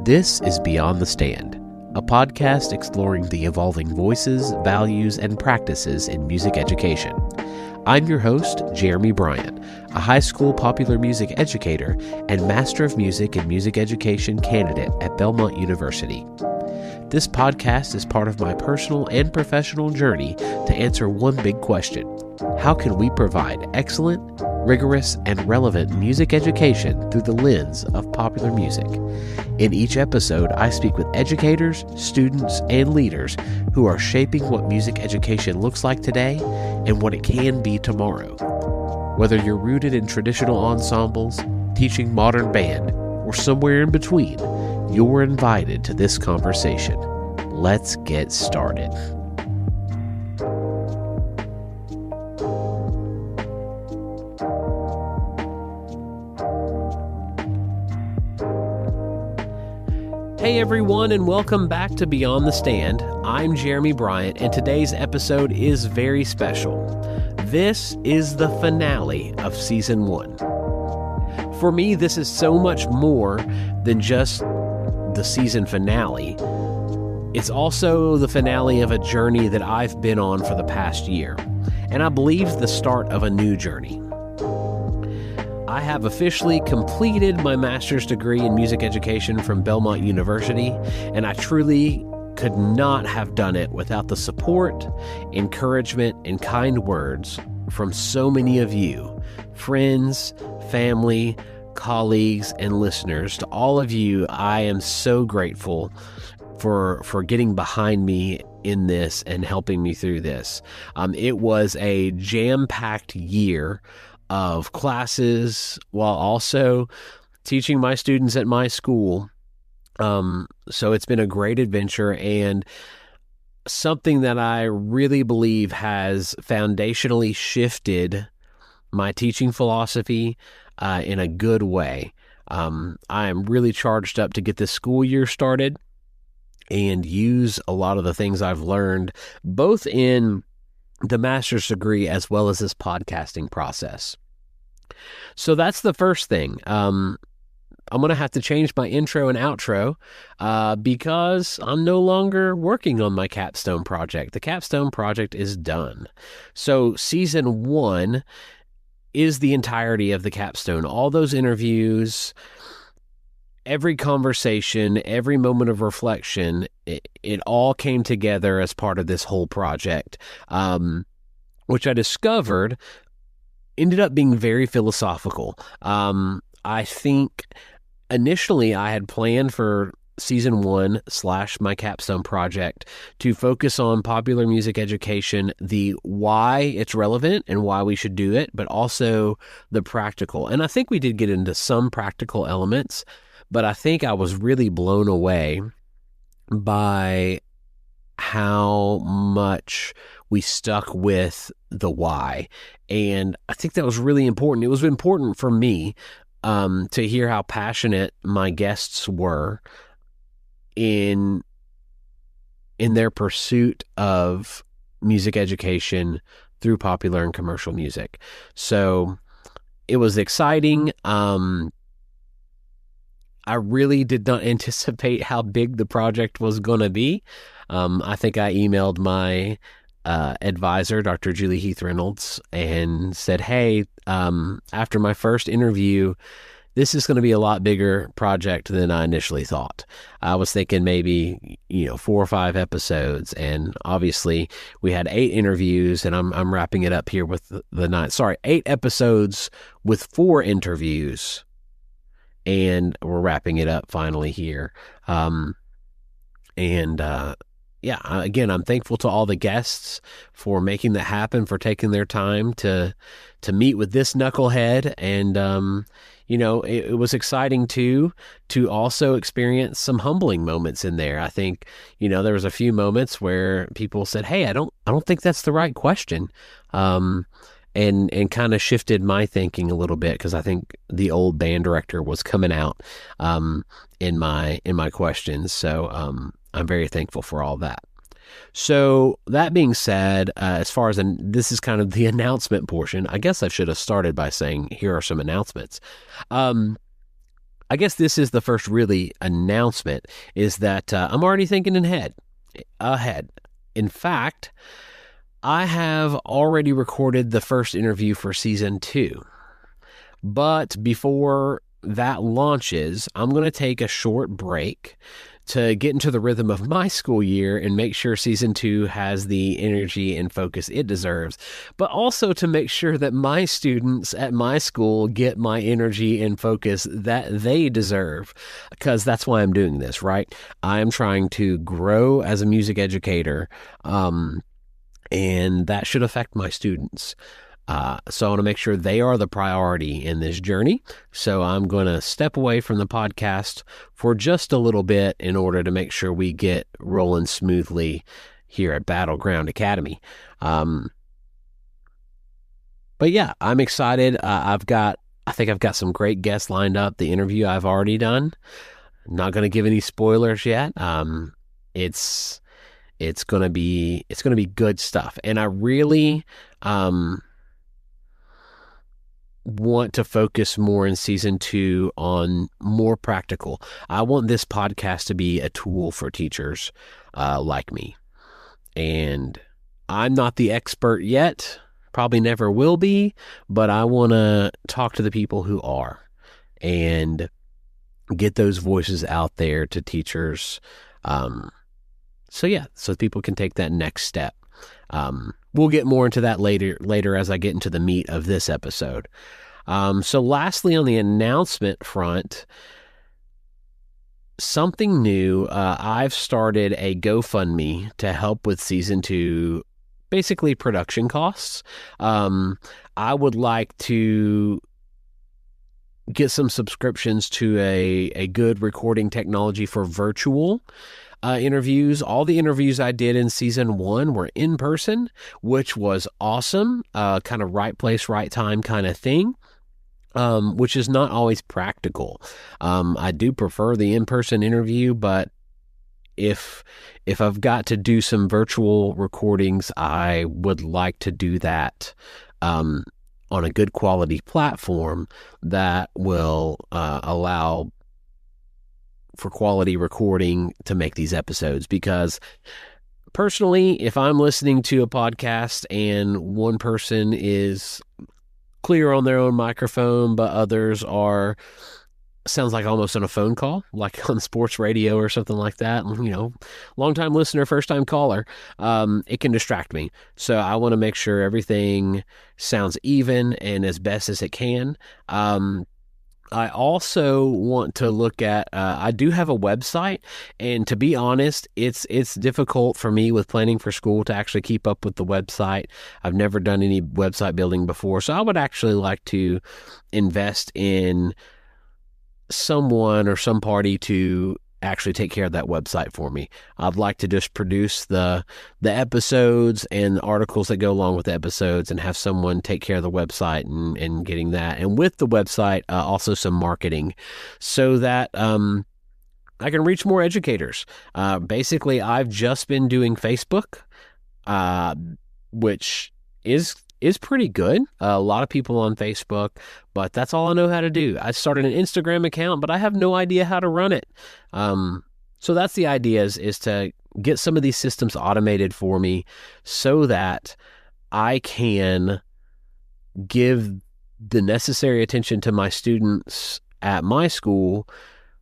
This is Beyond the Stand, a podcast exploring the evolving voices, values, and practices in music education. I'm your host, Jeremy Bryant, a high school popular music educator and Master of Music in Music Education candidate at Belmont University. This podcast is part of my personal and professional journey to answer one big question: how can we provide excellent, rigorous, and relevant music education through the lens of popular music? In each episode, I speak with educators, students, and leaders who are shaping what music education looks like today and what it can be tomorrow. Whether you're rooted in traditional ensembles, teaching modern band, or somewhere in between, you're invited to this conversation. Let's get started. Hey everyone, and welcome back to Beyond the Stand. I'm Jeremy Bryant, and today's episode is very special. This is the finale of Season 1. For me, this is so much more than just the season finale. It's also the finale of a journey that I've been on for the past year, and I believe the start of a new journey. I have officially completed my master's degree in music education from Belmont University, and I truly could not have done it without the support, encouragement, and kind words from so many of you, friends, family, colleagues, and listeners. To all of you, I am so grateful for getting behind me in this and helping me through this. It was a jam-packed year of classes while also teaching my students at my school. So it's been a great adventure and something that I really believe has foundationally shifted my teaching philosophy in a good way. I am really charged up to get this school year started and use a lot of the things I've learned, both in the master's degree as well as this podcasting process. So that's the first thing. I'm going to have to change my intro and outro because I'm no longer working on my capstone project. The capstone project is done. So Season 1 is the entirety of the capstone. All those interviews, every conversation, every moment of reflection, it all came together as part of this whole project, which I discovered ended up being very philosophical. I think initially I had planned for Season 1 / my capstone project to focus on popular music education, the why it's relevant and why we should do it, but also the practical. And I think we did get into some practical elements, but I think I was really blown away by how much we stuck with the why. And I think that was really important. It was important for me to hear how passionate my guests were in their pursuit of music education through popular and commercial music. So it was exciting. I really did not anticipate how big the project was going to be. I think I emailed my advisor, Dr. Julie Heath Reynolds, and said, hey, after my first interview, this is going to be a lot bigger project than I initially thought. I was thinking maybe, 4 or 5 episodes, and obviously we had 8 interviews, and I'm wrapping it up here with the 8 episodes with 4 interviews, and we're wrapping it up finally here. Again, I'm thankful to all the guests for making that happen, for taking their time to meet with this knucklehead. And, it was exciting to also experience some humbling moments in there. I think, there was a few moments where people said, hey, I don't think that's the right question. And kind of shifted my thinking a little bit, because I think the old band director was coming out in my questions. So I'm very thankful for all that. So that being said, as far as this is kind of the announcement portion, I guess I should have started by saying here are some announcements. I guess this is the first really announcement, is that I'm already thinking ahead. In fact, I have already recorded the first interview for season 2. But before that launches, I'm going to take a short break to get into the rhythm of my school year and make sure season 2 has the energy and focus it deserves, but also to make sure that my students at my school get my energy and focus that they deserve, because that's why I'm doing this, right? I'm trying to grow as a music educator, and that should affect my students. So I want to make sure they are the priority in this journey. So I'm going to step away from the podcast for just a little bit in order to make sure we get rolling smoothly here at Battleground Academy. But yeah, I'm excited. I think I've got some great guests lined up. The interview I've already done. Not going to give any spoilers yet. It's going to be good stuff. And I really, want to focus more in season 2 on more practical. I want this podcast to be a tool for teachers like me. And I'm not the expert yet, probably never will be, but I want to talk to the people who are and get those voices out there to teachers. So people can take that next step. We'll get more into that later as I get into the meat of this episode. So lastly, on the announcement front, something new. I've started a GoFundMe to help with season 2, basically production costs. I would like to get some subscriptions to a good recording technology for virtual interviews. All the interviews I did in season 1 were in person, which was awesome. Kind of right place, right time kind of thing, which is not always practical. I do prefer the in-person interview, but if I've got to do some virtual recordings, I would like to do that on a good quality platform that will allow for quality recording to make these episodes. Because personally, if I'm listening to a podcast and one person is clear on their own microphone, but others sounds like almost on a phone call, like on sports radio or something like that, long time listener, first time caller, it can distract me. So I want to make sure everything sounds even and as best as it can. I also want to look at, I do have a website, and to be honest, it's difficult for me with planning for school to actually keep up with the website. I've never done any website building before, so I would actually like to invest in someone or some party to actually take care of that website for me. I'd like to just produce the episodes and the articles that go along with the episodes and have someone take care of the website and getting that. And with the website, also some marketing so that I can reach more educators. Basically, I've just been doing Facebook, which is pretty good. A lot of people on Facebook, but that's all I know how to do. I started an Instagram account, but I have no idea how to run it. So that's the idea is to get some of these systems automated for me so that I can give the necessary attention to my students at my school,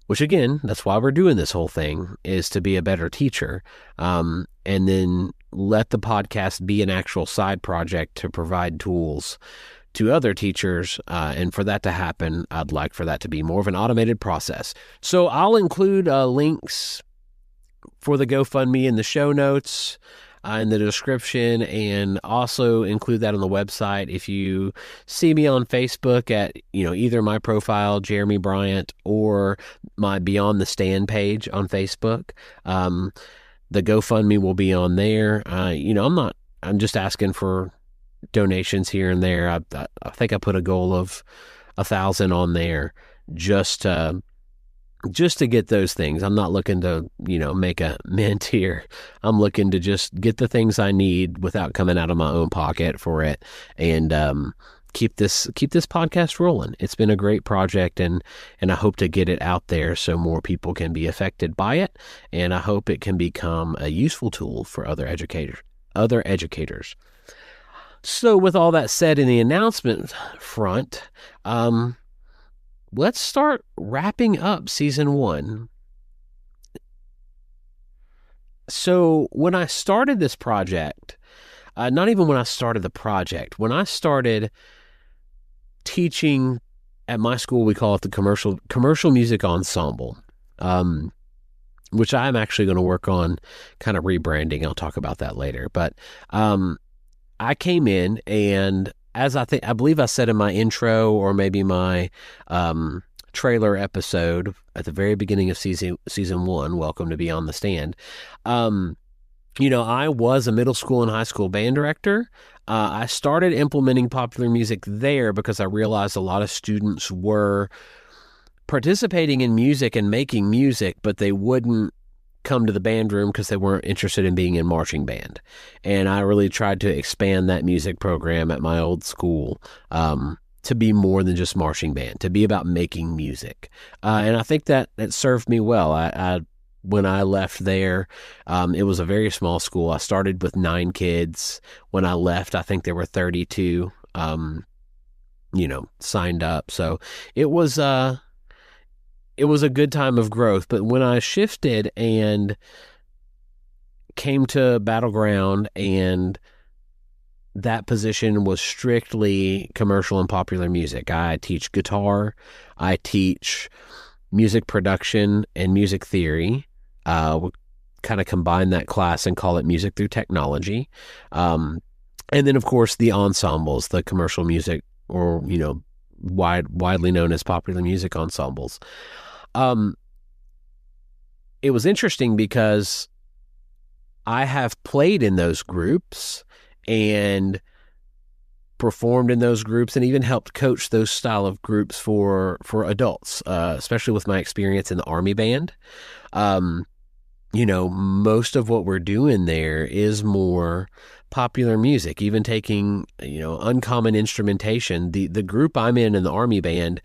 which again, that's why we're doing this whole thing, is to be a better teacher. And then let the podcast be an actual side project to provide tools to other teachers. And for that to happen, I'd like for that to be more of an automated process. So I'll include links for the GoFundMe in the show notes, in the description, and also include that on the website. If you see me on Facebook at, either my profile, Jeremy Bryant, or my Beyond the Stand page on Facebook, the GoFundMe will be on there. I'm just asking for donations here and there. I think I put a goal of 1,000 on there just to get those things. I'm not looking to, make a mint here. I'm looking to just get the things I need without coming out of my own pocket for it. And, keep this podcast rolling. It's been a great project, and I hope to get it out there so more people can be affected by it, and I hope it can become a useful tool for other educators. So with all that said in the announcement front, let's start wrapping up season 1. So when I started this project, not even when I started the project, when I started teaching at my school, we call it the commercial music ensemble, which I'm actually going to work on kind of rebranding. I'll talk about that later. But I came in, and as I believe I said in my intro, or maybe my trailer episode at the very beginning of season 1, welcome to Beyond the Stand. I was a middle school and high school band director. I started implementing popular music there because I realized a lot of students were participating in music and making music, but they wouldn't come to the band room because they weren't interested in being in marching band. And I really tried to expand that music program at my old school to be more than just marching band, to be about making music. And I think that served me well. When I left there, it was a very small school. I started with 9 kids. When I left, I think there were 32, signed up. So it was a good time of growth. But when I shifted and came to Battleground, and that position was strictly commercial and popular music. I teach guitar. I teach music production and music theory. We kind of combine that class and call it music through technology. And then, of course, the ensembles, the commercial music, or, widely known as popular music ensembles. It was interesting because I have played in those groups and performed in those groups, and even helped coach those style of groups for adults, especially with my experience in the Army band. Most of what we're doing there is more popular music, even taking, uncommon instrumentation. The group I'm in the Army band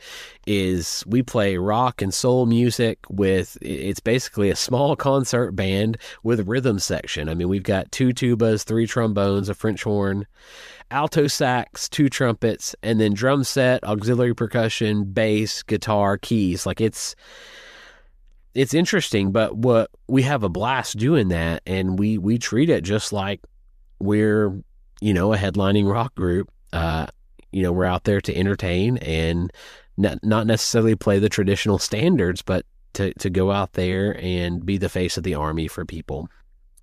we play rock and soul music it's basically a small concert band with rhythm section. I mean, we've got 2 tubas, 3 trombones, a French horn, alto sax, 2 trumpets, and then drum set, auxiliary percussion, bass, guitar, keys. Like it's interesting, but what we have a blast doing that, and we treat it just like we're, a headlining rock group. We're out there to entertain and not necessarily play the traditional standards, but to go out there and be the face of the Army for people.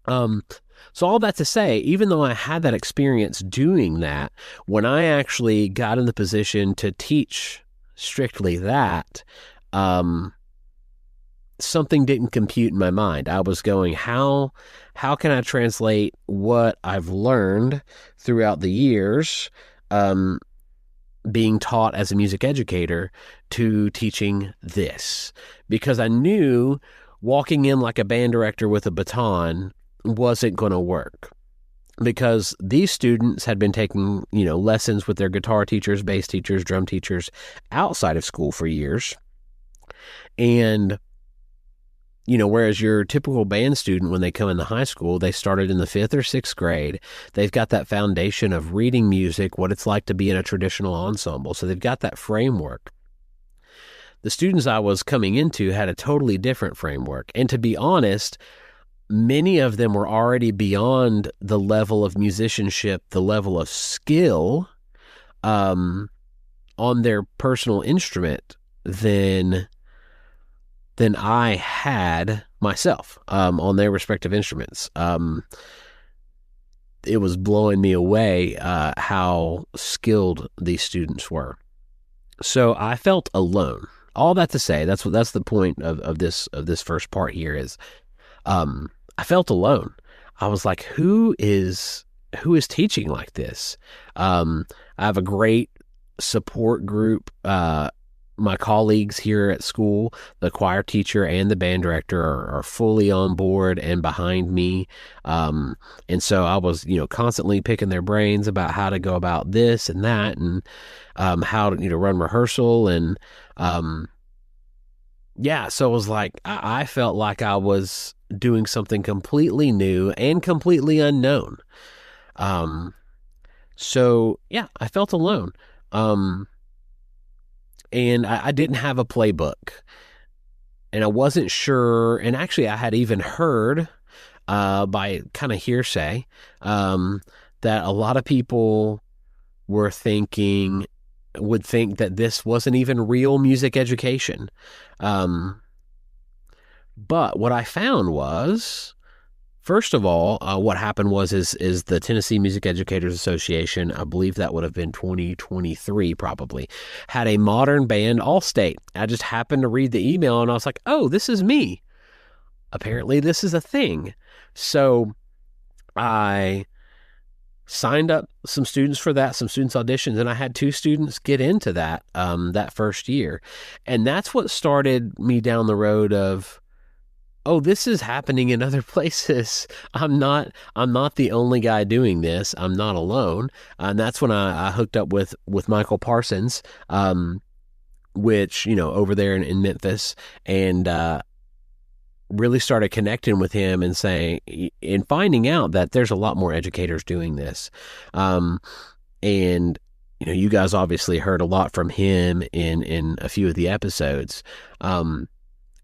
So all that to say, even though I had that experience doing that, when I actually got in the position to teach strictly that, something didn't compute in my mind. I was going, how can I translate what I've learned throughout the years, being taught as a music educator, to teaching this? Because I knew walking in like a band director with a baton wasn't going to work, because these students had been taking, lessons with their guitar teachers, bass teachers, drum teachers outside of school for years. And whereas your typical band student, when they come into high school, they started in the 5th or 6th grade. They've got that foundation of reading music, what it's like to be in a traditional ensemble. So they've got that framework. The students I was coming into had a totally different framework. And to be honest, many of them were already beyond the level of musicianship, the level of skill on their personal instrument than I had myself on their respective instruments. It was blowing me away how skilled these students were. So I felt alone. All that to say, that's the point of this first part here is, I felt alone. I was like, who is teaching like this? I have a great support group my colleagues here at school, the choir teacher and the band director are fully on board and behind me. Um, and so I was, constantly picking their brains about how to go about this and that, and how to, run rehearsal. And yeah, so it was like, I felt like I was doing something completely new and completely unknown. Um, so yeah, I felt alone. Um, and I didn't have a playbook, and I wasn't sure. And actually, I had even heard, by kind of hearsay, um, that a lot of people were thinking would think that this wasn't even real music education. Um, but what I found was, first of all, what happened is the Tennessee Music Educators Association, I believe that would have been 2023 probably, had a modern band all-state. I just happened to read the email and I was like, oh, this is me. Apparently this is a thing. So I signed up some students for that, some students auditions, and I had two students get into that first year. And that's what started me down the road of, oh, this is happening in other places. I'm not the only guy doing this. I'm not alone. And that's when I hooked up with Michael Parsons, which, over there in Memphis, and really started connecting with him and finding out that there's a lot more educators doing this. Um, and you guys obviously heard a lot from him in a few of the episodes.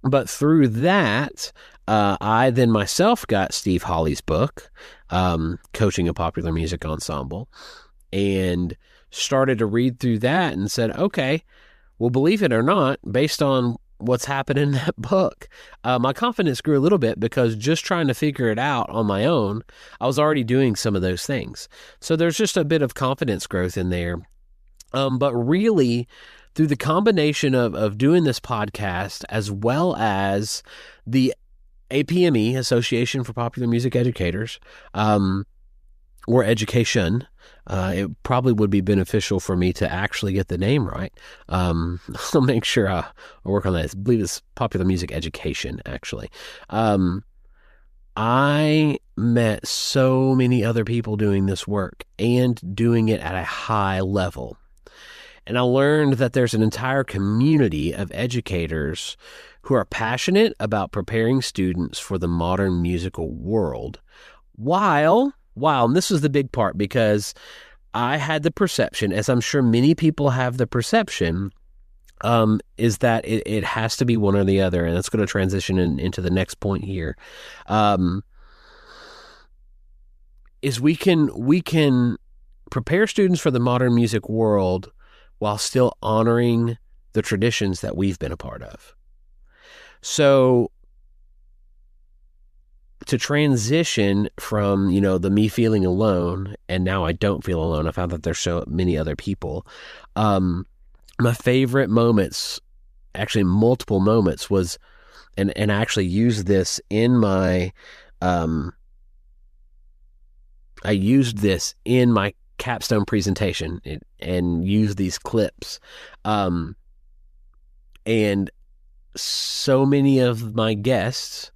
But through that, I then myself got Steve Hawley's book, Coaching a Popular Music Ensemble, and started to read through that and said, okay, well, believe it or not, based on what's happened in that book, my confidence grew a little bit, because just trying to figure it out on my own, I was already doing some of those things. So there's just a bit of confidence growth in there. But really, through the combination of doing this podcast, as well as the APME, Association for Popular Music Educators, or education, it probably would be beneficial for me to actually get the name right. I'll make sure I work on that. I believe it's Popular Music Education, actually. I met so many other people doing this work and doing it at a high level. And I learned that there's an entire community of educators who are passionate about preparing students for the modern musical world. And this is the big part, because I had the perception, as I'm sure many people have the perception, is that it has to be one or the other. And that's going to transition into the next point here. Is we can prepare students for the modern music world while still honoring the traditions that we've been a part of. So to transition from, the me feeling alone, and now I don't feel alone, I found that there's so many other people. My favorite moments, actually multiple moments, was, and I actually used this in my, capstone presentation, and use these clips. And so many of my guests,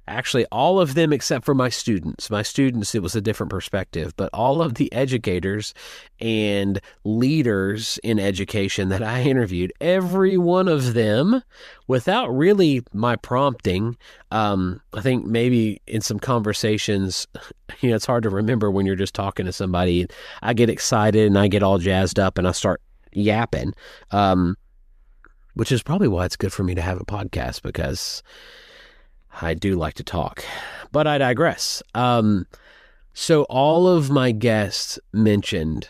actually all of them except for my students, it was a different perspective, but all of the educators and leaders in education that I interviewed, every one of them, without really my prompting, I think maybe in some conversations, it's hard to remember when you're just talking to somebody. I get excited and I get all jazzed up and I start yapping, which is probably why it's good for me to have a podcast, because I do like to talk, but I digress. So all of my guests mentioned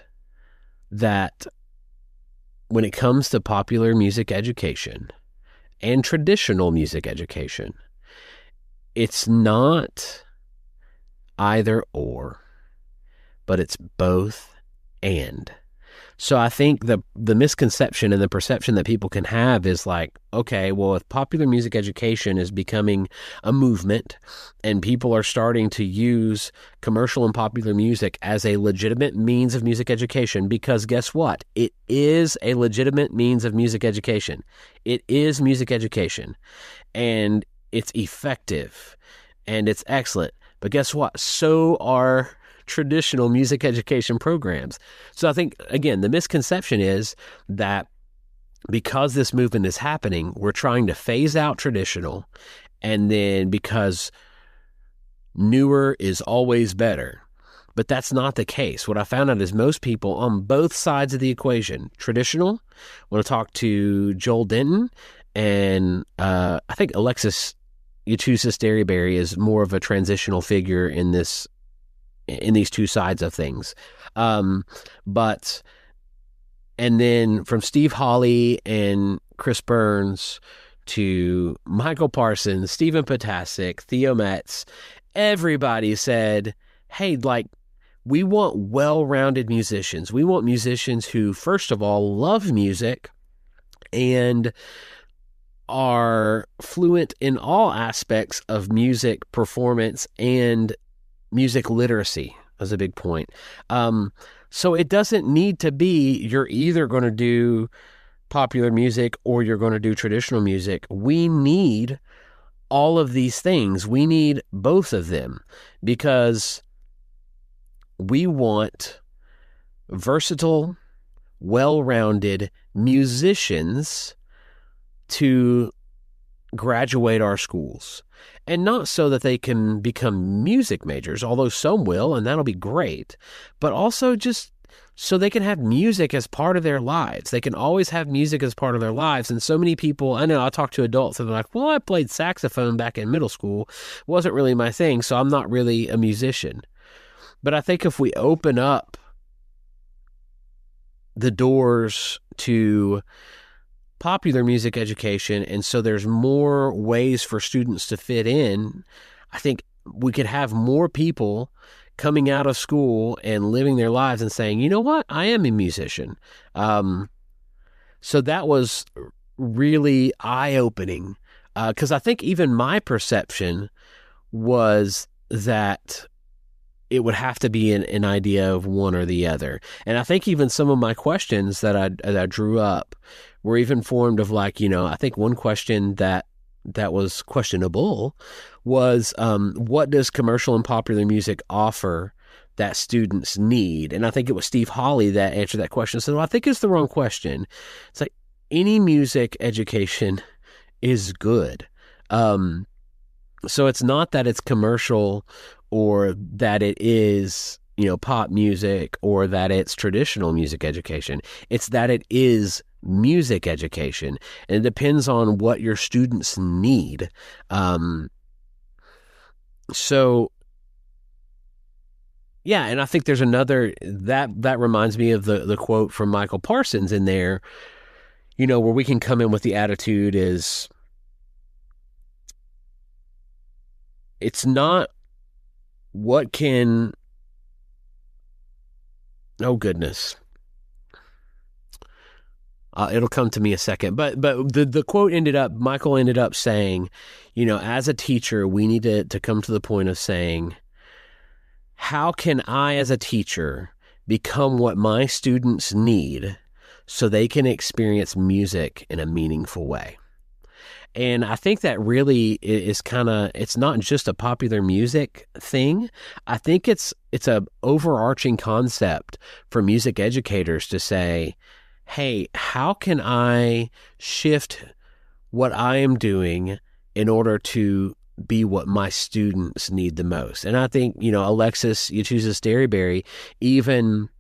that when it comes to popular music education and traditional music education, it's not either or, but it's both and. So I think the misconception and the perception that people can have is like, okay, well, if popular music education is becoming a movement and people are starting to use commercial and popular music as a legitimate means of music education, because guess what? It is a legitimate means of music education. It is music education, and it's effective and it's excellent. But guess what? So are traditional music education programs. So I think, again, the misconception is that because this movement is happening, we're trying to phase out traditional, and then because newer is always better. But that's not the case. What I found out is most people on both sides of the equation, traditional, want to talk to Joel Denton, and I think Alexis Yachusis Derryberry is more of a transitional figure in these two sides of things. But and then from Steve Hawley and Chris Burns to Michael Parsons, Stephen Potasic, Theo Metz, everybody said, hey, like, we want well-rounded musicians. We want musicians who, first of all, love music and are fluent in all aspects of music performance, and music literacy is a big point. So it doesn't need to be you're either going to do popular music or you're going to do traditional music. We need all of these things. We need both of them because we want versatile, well-rounded musicians to graduate our schools. And not so that they can become music majors, although some will, and that'll be great, but also just so they can have music as part of their lives. They can always have music as part of their lives. And so many people, I know I talk to adults and they're like, well, I played saxophone back in middle school. It wasn't really my thing, so I'm not really a musician. But I think if we open up the doors to popular music education, and so there's more ways for students to fit in, I think we could have more people coming out of school and living their lives and saying, you know what, I am a musician. So that was really eye-opening because I think even my perception was that it would have to be an idea of one or the other. And I think even some of my questions that I drew up were even formed of like, I think one question that was questionable was, what does commercial and popular music offer that students need? And I think it was Steve Hawley that answered that question. So I think it's the wrong question. It's like any music education is good. So it's not that it's commercial or that it is, pop music or that it's traditional music education. It's that it is music education, and it depends on what your students need. So yeah, and I think there's another that reminds me of the quote from Michael Parsons in there, where we can come in with the attitude is it's not what can, oh goodness. It'll come to me a second. But the quote Michael ended up saying, as a teacher, we need to come to the point of saying, how can I as a teacher become what my students need so they can experience music in a meaningful way? And I think that really is it's not just a popular music thing. I think it's a overarching concept for music educators to say, hey, how can I shift what I am doing in order to be what my students need the most? And I think, Alexis Yachusis Derryberry, even,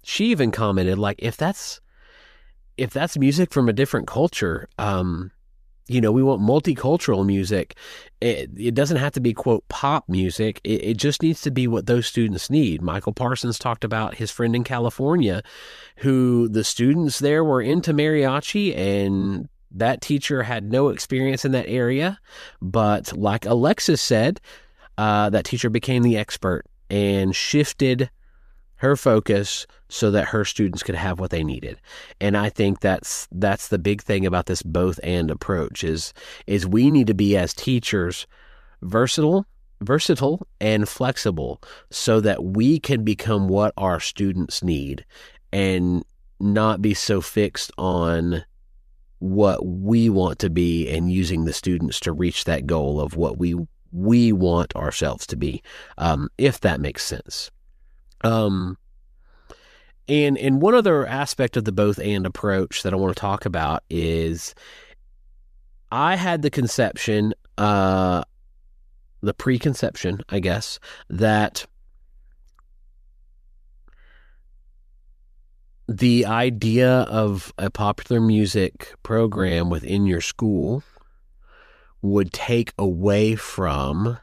she even commented, like, if that's music from a different culture, we want multicultural music. It doesn't have to be, quote, pop music. It just needs to be what those students need. Michael Parsons talked about his friend in California who the students there were into mariachi, and that teacher had no experience in that area. But like Alexis said, that teacher became the expert and shifted her focus so that her students could have what they needed. And I think that's the big thing about this both and approach is we need to be as teachers versatile and flexible so that we can become what our students need and not be so fixed on what we want to be and using the students to reach that goal of what we want ourselves to be, if that makes sense. And one other aspect of the both and approach that I want to talk about is I had the conception, the preconception, I guess, that the idea of a popular music program within your school would take away from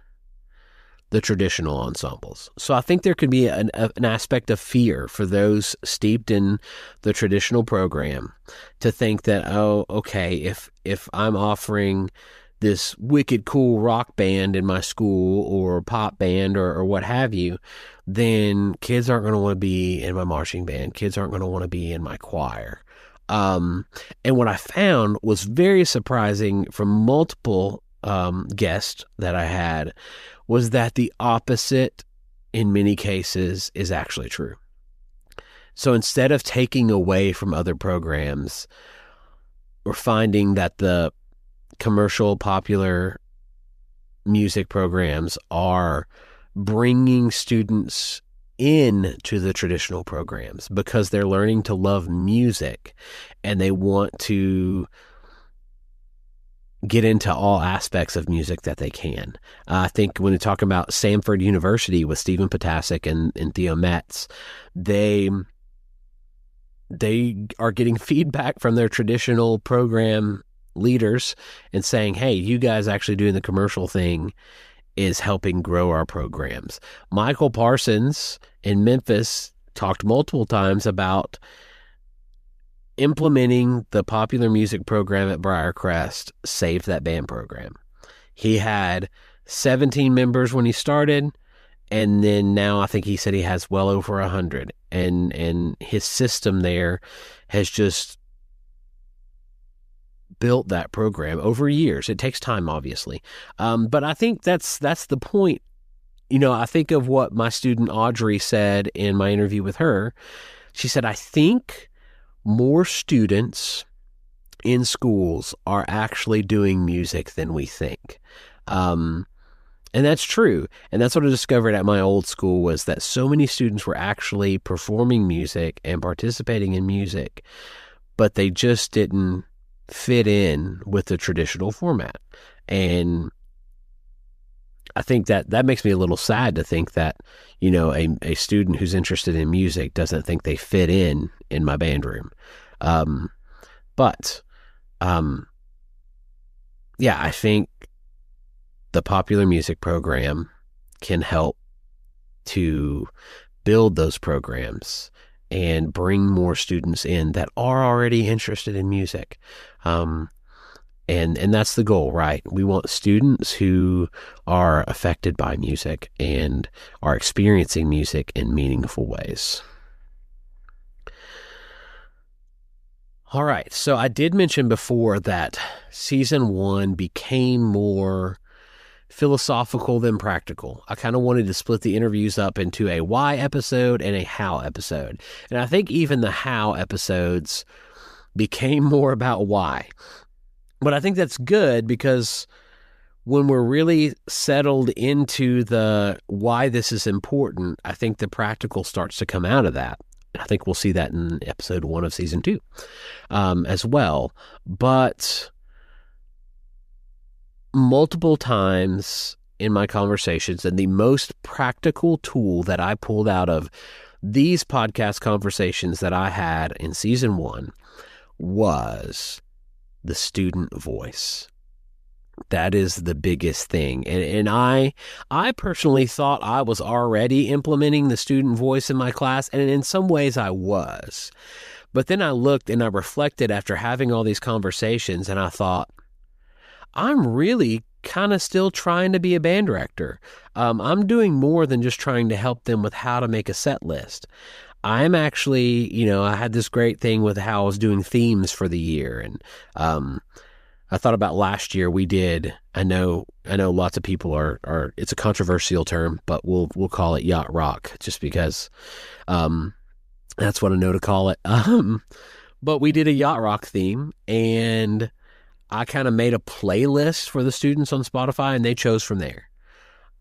the traditional ensembles. So I think there could be an aspect of fear for those steeped in the traditional program to think that, oh, okay, if I'm offering this wicked cool rock band in my school or pop band or what have you, then kids aren't going to want to be in my marching band. Kids aren't going to want to be in my choir. And what I found was very surprising from multiple guests that I had was that the opposite in many cases is actually true. So instead of taking away from other programs, we're finding that the commercial popular music programs are bringing students into the traditional programs because they're learning to love music and they want to get into all aspects of music that they can. I think when you talk about Samford University with Stephen Potasic and Theo Metz, they are getting feedback from their traditional program leaders and saying, hey, you guys actually doing the commercial thing is helping grow our programs. Michael Parsons in Memphis talked multiple times about implementing the popular music program at Briarcrest saved that band program. He had 17 members when he started, and then now I think he said he has well over 100. And his system there has just built that program over years. It takes time, obviously. But I think that's the point. You know, I think of what my student Audrey said in my interview with her. She said, I think more students in schools are actually doing music than we think. And that's true. And that's what I discovered at my old school was that so many students were actually performing music and participating in music, but they just didn't fit in with the traditional format. And I think that makes me a little sad to think that, you know, a student who's interested in music doesn't think they fit in my band room. But I think the popular music program can help to build those programs and bring more students in that are already interested in music. And that's the goal, right? We want students who are affected by music and are experiencing music in meaningful ways. All right, so I did mention before that season 1 became more philosophical than practical. I kind of wanted to split the interviews up into a why episode and a how episode. And I think even the how episodes became more about why. But I think that's good because when we're really settled into the why this is important, I think the practical starts to come out of that. I think we'll see that in episode 1 of season 2 as well. But multiple times in my conversations, and the most practical tool that I pulled out of these podcast conversations that I had in season 1 was the student voice. That is the biggest thing. And I personally thought I was already implementing the student voice in my class, and in some ways I was. But then I looked and I reflected after having all these conversations, and I thought, I'm really kind of still trying to be a band director. I'm doing more than just trying to help them with how to make a set list. I'm actually, I had this great thing with how I was doing themes for the year. And I thought about last year we did, I know lots of people are it's a controversial term, but we'll call it yacht rock just because that's what I know to call it. But we did a yacht rock theme, and I kind of made a playlist for the students on Spotify, and they chose from there.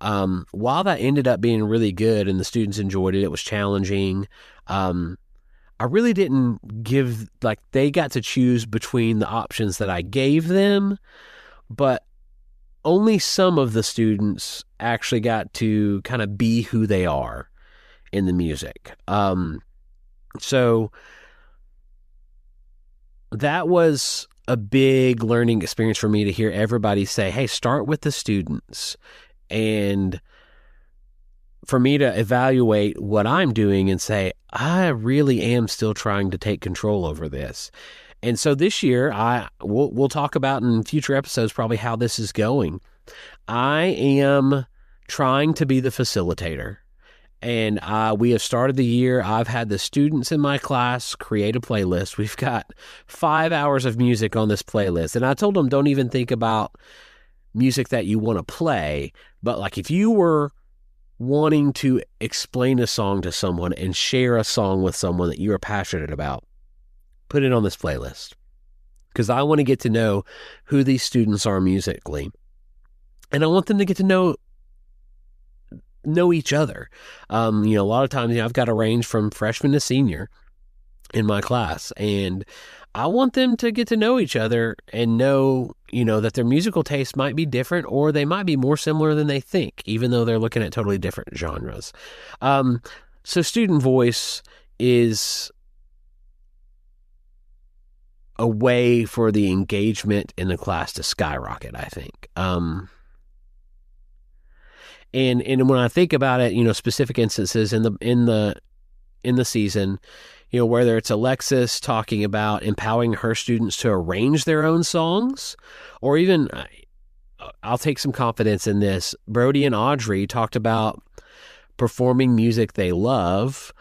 While that ended up being really good and the students enjoyed it, it was challenging. I really didn't give, they got to choose between the options that I gave them, but only some of the students actually got to kind of be who they are in the music. So that was a big learning experience for me to hear everybody say, hey, start with the students. And for me to evaluate what I'm doing and say, I really am still trying to take control over this. And so this year, we'll talk about in future episodes probably how this is going. I am trying to be the facilitator. And we have started the year. I've had the students in my class create a playlist. We've got 5 hours of music on this playlist. And I told them, don't even think about music that you want to play. But if you were wanting to explain a song to someone and share a song with someone that you are passionate about, put it on this playlist. Because I want to get to know who these students are musically. And I want them to get to know each other. A lot of times, I've got a range from freshman to senior in my class, and I want them to get to know each other and know, that their musical tastes might be different, or they might be more similar than they think, even though they're looking at totally different genres. So student voice is a way for the engagement in the class to skyrocket, I think. And when I think about it, specific instances in the season, whether it's Alexis talking about empowering her students to arrange their own songs, or even, I'll take some confidence in this, Brody and Audrey talked about performing music they love.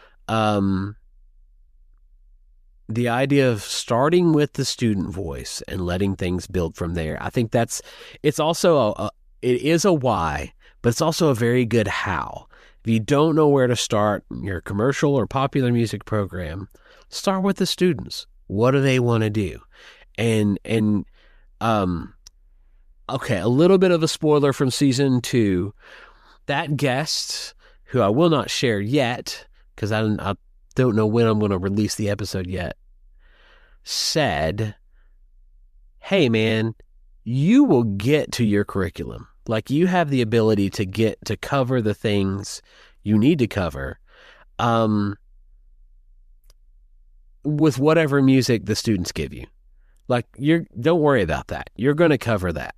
The idea of starting with the student voice and letting things build from there. I think it's also it is a why, but it's also a very good how. If you don't know where to start your commercial or popular music program, start with the students. What do they want to do? And okay, a little bit of a spoiler from season 2. That guest, who I will not share yet, because I don't know when I'm going to release the episode yet, said, hey man, you will get to your curriculum. You have the ability to get to cover the things you need to cover with whatever music the students give you. Don't worry about that. You're going to cover that.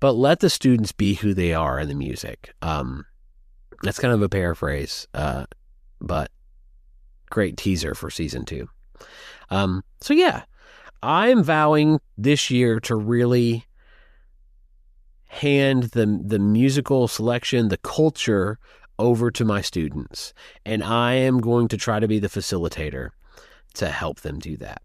But let the students be who they are in the music. That's kind of a paraphrase, but great teaser for season 2. So yeah, I'm vowing this year to really hand the musical selection, the culture over to my students. And I am going to try to be the facilitator to help them do that.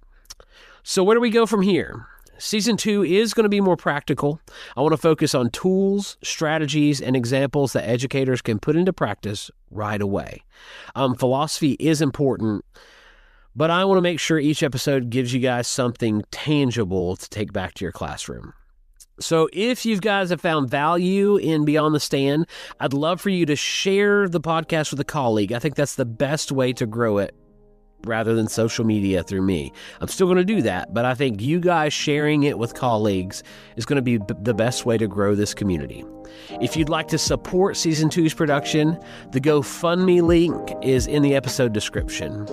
So where do we go from here? Season 2 is going to be more practical. I want to focus on tools, strategies, and examples that educators can put into practice right away. Philosophy is important, but I want to make sure each episode gives you guys something tangible to take back to your classroom. So if you guys have found value in Beyond the Stand, I'd love for you to share the podcast with a colleague. I think that's the best way to grow it, rather than social media through me. I'm still going to do that, but I think you guys sharing it with colleagues is going to be the best way to grow this community. If you'd like to support Season 2's production, the GoFundMe link is in the episode description.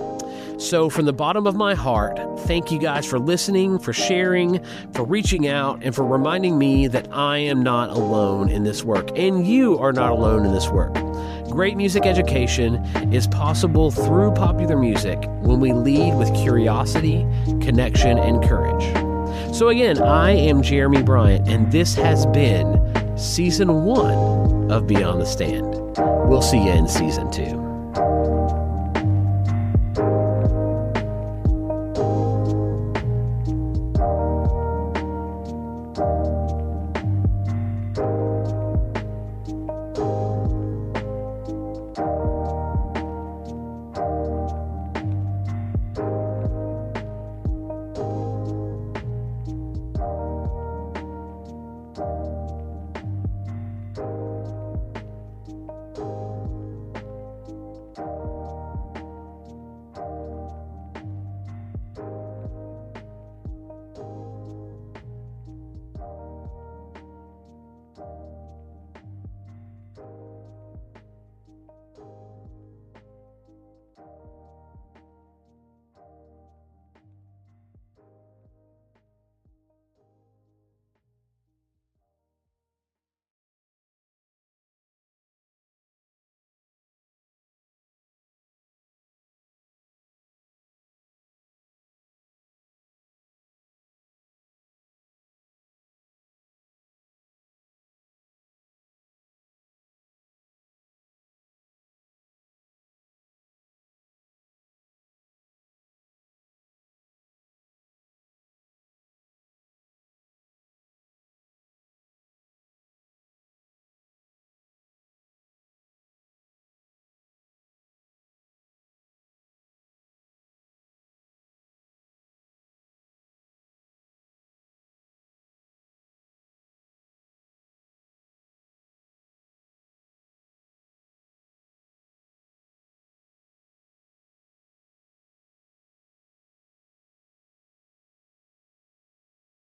So from the bottom of my heart, thank you guys for listening, for sharing, for reaching out, and for reminding me that I am not alone in this work, and you are not alone in this work. Great music education is possible through popular music when we lead with curiosity, connection, and courage. So again, I am Jeremy Bryant, and this has been Season 1 of Beyond the Stand. We'll see you in Season 2.